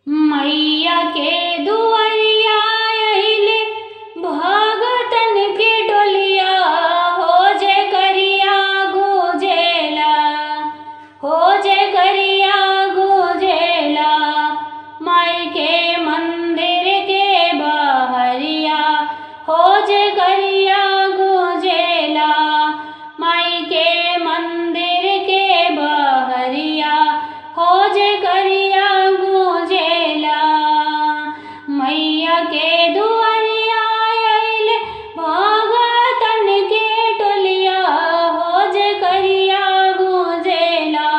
मैया के दुआरिया अइले भगतन के डोलिया, हो जे करिया गुजेला, हो जे करिया गुजेला। माई के मंदिर के बहरिया, हो जे करिया गुजेला। माई के मंदिर के बहरिया, हो जे करिया गुजेला। मैया के दुआरिया अइले भगतन के टोलिया, हो जे करिया गुजेला।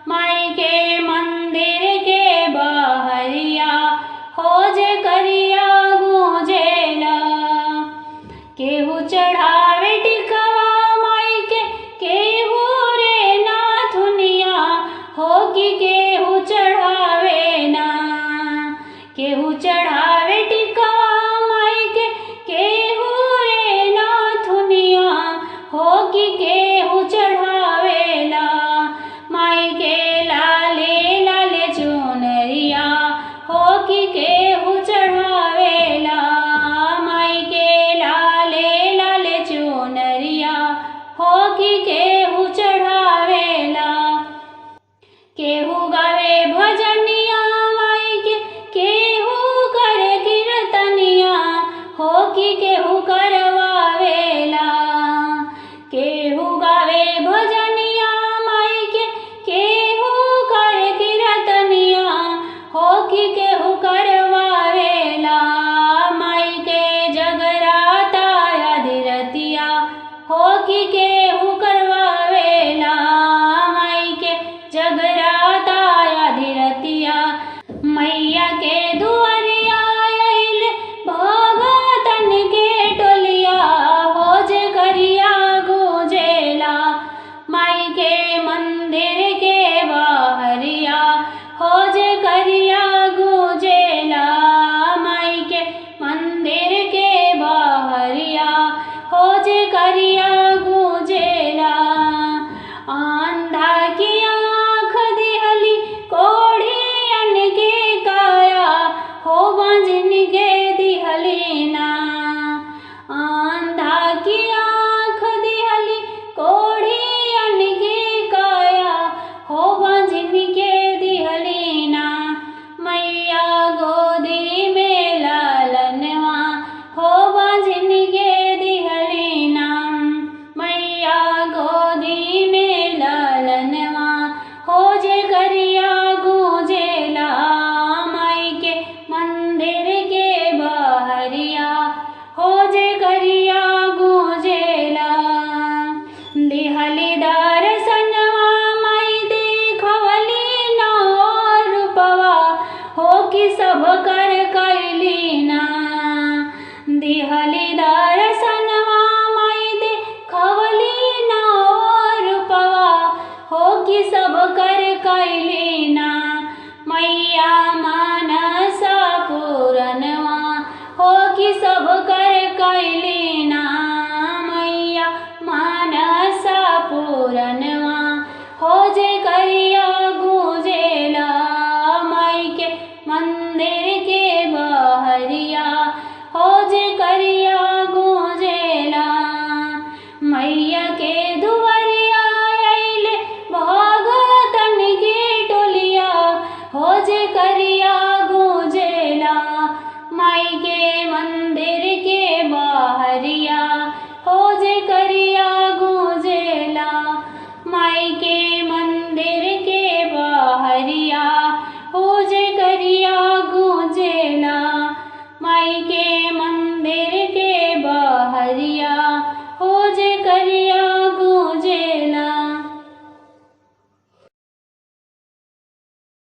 माई के मंदिर के बहरिया, हो जे करिया गुजेला। केहू चढ़ावे टिकवा माई के, केहू रे नाथुनिया, हो कि केहू चढ़ावे ना। केहू चढ़ावे टिकवा माई के, केहू रे नाथुनिया, हो कि केहू चढ़ावेला। माई के लाले लाले चुनरिया, हो कि केहू चढ़ावेला। माई के लाले लाले चुनरिया, हो कि केहू चढ़ावेला। केहू गावे भजनिया माई के, केहू करे कीर्तनिया, हो कि केहू करवावेला। केहू गावे भजनिया माई के, केहू करे कीर्तनिया, हो कि केहू करवावेला। माई के जगराता अधिरतिया, हो कि केहू करवावेला। माई के जगराता अधिरतिया। मैया के दुआरिया अइले भगतन के टोलिया, हो जे करिया गुजेला। माई के मंदिर के बहरिया, हो जे करिया गुजेला। माई के मंदिर के बहरिया, हो जे करिया गुजेला। अंधा की आँख दिहली कोढ़ियन के काया, हो बांझिन के दिहली ना। अंधा की आँख दिहली कोढ़ियन के काया, हो बांझिन के दिहली ना। मैया गोदी में लालनवा, हो बांझिन के दिहली ना। मैया गोदी में लालनवा, हो जे करिया गुजेला। माई के मंदिर के बहरिया, हो जे करिया गुजेला। दिहली दर्शनवा माई देखवली ना रूपवा, हो कि सब कर कैली ना। दिहली